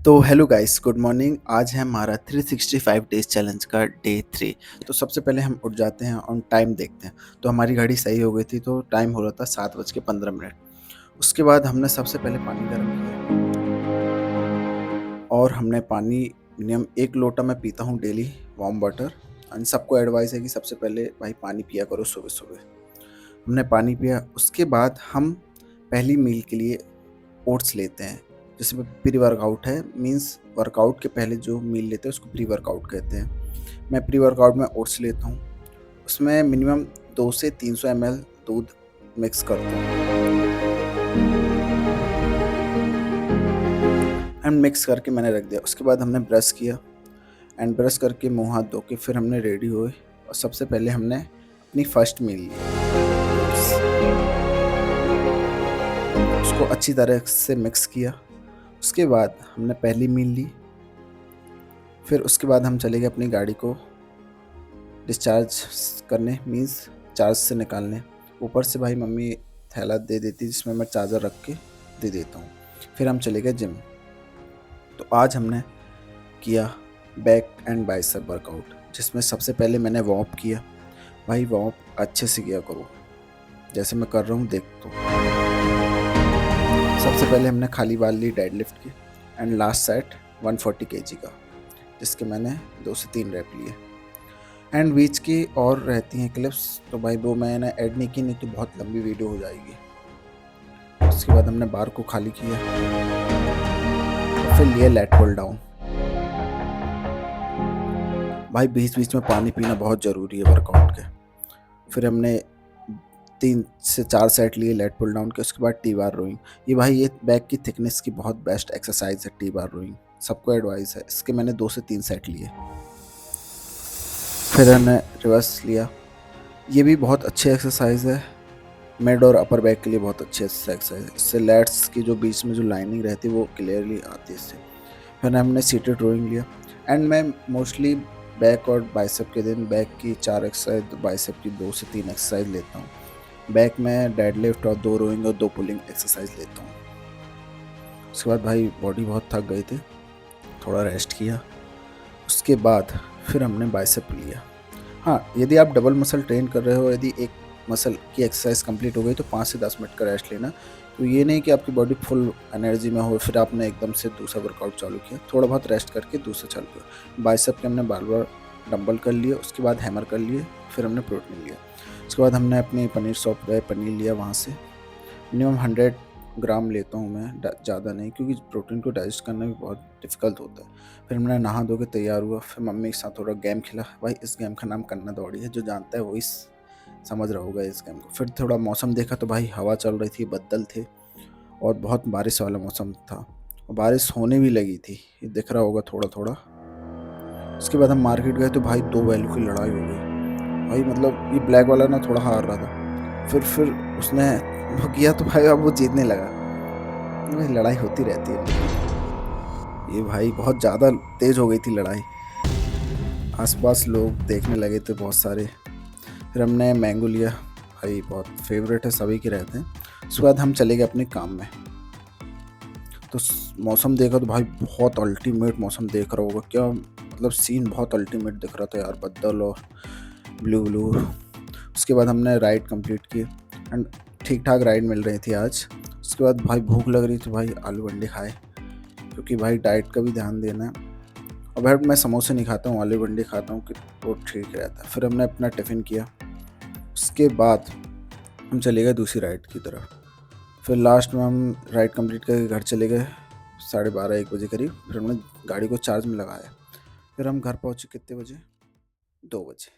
तो hello guys, good morning. आज है हमारा 365 डेज चैलेंज का डे 3। तो सबसे पहले हम उठ जाते हैं और टाइम देखते हैं। तो हमारी घड़ी सही हो गई थी, तो टाइम हो रहा था 7:15। उसके बाद हमने सबसे पहले पानी गर्म किया और हमने पानी मिनिमम 1 लोटा मैं पीता हूँ डेली, वार्म वाटर। एंड सबको एडवाइस है कि सबसे पहले भाई पानी पिया करो सुबह सुबह। हमने पानी पिया, उसके बाद हम पहली मील के लिए ओट्स लेते हैं। जैसे प्री वर्कआउट है, मींस वर्कआउट के पहले जो मील लेते हैं उसको प्री वर्कआउट कहते हैं। मैं प्री वर्कआउट में ओट्स लेता हूँ, उसमें मिनिमम 2 से 300 ml दूध मिक्स करता हूँ एंड मिक्स करके मैंने रख दिया। उसके बाद हमने ब्रश किया एंड ब्रश करके मुंह हाथ धो के फिर हमने रेडी हुए और सबसे पहले हमने अपनी फर्स्ट मील ली। उसको अच्छी तरह से मिक्स किया। उसके बाद हमने पहली मील ली। फिर उसके बाद हम चले गए अपनी गाड़ी को डिस्चार्ज करने, मीन्स चार्ज से निकालने। ऊपर से भाई मम्मी थैला दे देती जिसमें मैं चार्जर रख के दे देता हूँ। फिर हम चले गए जिम। तो आज हमने किया बैक एंड बाइसेप वर्कआउट, जिसमें सबसे पहले मैंने वार्म अप किया। भाई वार्म अप अच्छे से किया करो, जैसे मैं कर रहा हूँ देख। तो सबसे पहले हमने खाली बाल ली डेडलिफ्ट की एंड लास्ट सेट 140 kg का, जिसके मैंने 2 से 3 रैप लिए। एंड बीच की और रहती हैं क्लिप्स, तो भाई वो मैंने ऐड नहीं की, नहीं तो बहुत लंबी वीडियो हो जाएगी। उसके बाद हमने बार को खाली किया, फिर लिए लेट पुल डाउन। भाई बीच बीच में पानी पीना बहुत ज़रूरी है वर्कआउट के। फिर हमने 3 से 4 सेट लिए लेट पुल डाउन के। उसके बाद टी बार रोइंग। ये बैक की थिकनेस की बहुत बेस्ट एक्सरसाइज है टी बार रोइंग, सबको एडवाइस है। इसके मैंने 2 से 3 सेट लिए। फिर हमने रिवर्स लिया। ये भी बहुत अच्छी एक्सरसाइज है, मिड और अपर बैक के लिए बहुत अच्छी एक्सरसाइज है। इससे लैट्स की जो बीच में जो लाइनिंग रहती है वो क्लियरली आती है इससे। फिर हमने सीटेड रोइंग लिया एंड मैं मोस्टली बैक और बाइसेप के दिन बैक की 4 एक्सरसाइज, बाइसेप की 2 से 3 एक्सरसाइज लेता हूँ। बैक में डेडलिफ्ट और 2 रोइंग और 2 पुलिंग एक्सरसाइज लेता हूँ। उसके बाद भाई बॉडी बहुत थक गई थी, थोड़ा रेस्ट किया। उसके बाद फिर हमने बाइसेप लिया। हाँ, यदि आप डबल मसल ट्रेन कर रहे हो, यदि एक मसल की एक्सरसाइज कंप्लीट हो गई तो 5 से 10 मिनट का रेस्ट लेना। तो ये नहीं कि आपकी बॉडी फुल एनर्जी में हो फिर आपने एकदम से दूसरा वर्कआउट चालू किया, थोड़ा बहुत रेस्ट करके दूसरा चालू किया। बाइसेप के हमने बार बार डंबल कर लिए, उसके बाद हैमर कर लिए, फिर हमने प्रोटीन लिया। उसके बाद हमने अपनी पनीर शॉप गए, पनीर लिया। वहाँ से मिनिमम 100 ग्राम लेता हूँ मैं, ज़्यादा नहीं, क्योंकि प्रोटीन को डाइजेस्ट करना भी बहुत डिफ़िकल्ट होता है। फिर हमने नहा धो के तैयार हुआ, फिर मम्मी के साथ थोड़ा गेम खेला। भाई इस गेम का नाम कन्ना दौड़ी है, जो जानता है वही समझ रहा होगा इस गेम को। फिर थोड़ा मौसम देखा तो भाई हवा चल रही थी, बदल थे और बहुत बारिश वाला मौसम था और बारिश होने भी लगी थी, ये दिख रहा होगा थोड़ा थोड़ा। उसके बाद हम मार्केट गए तो भाई 2 बैलों की लड़ाई हो गई। भाई मतलब ये ब्लैक वाला ना थोड़ा हार रहा था, फिर उसने वो किया तो भाई अब वो जीतने लगा। भाई लड़ाई होती रहती है, ये भाई बहुत ज़्यादा तेज हो गई थी लड़ाई। आसपास लोग देखने लगे थे बहुत सारे। फिर हमने मैंगो लिया, भाई बहुत फेवरेट है, सभी के रहते हैं। उसके बाद हम चले गए अपने काम में। तो मौसम देखा तो भाई बहुत अल्टीमेट मौसम देख रहा होगा क्या, मतलब सीन बहुत अल्टीमेट दिख रहा था यार, बदल और ब्लू ब्लू। उसके बाद हमने राइड कंप्लीट की एंड ठीक ठाक राइड मिल रही थी आज। उसके बाद भाई भूख लग रही थी, भाई आलू बंडे खाए, क्योंकि भाई डाइट का भी ध्यान देना है। और भाई मैं समोसे नहीं खाता हूँ, आलू बंडे खाता हूँ कि वो ठीक रहता है। फिर हमने अपना टिफ़िन किया। उसके बाद हम चले गए दूसरी राइड की तरफ। फिर लास्ट में हम राइड कंप्लीट करके घर चले गए 12:30-1 बजे करीब। फिर हमने गाड़ी को चार्ज में लगाया। फिर हम घर पहुँचे कितने बजे, 2 बजे।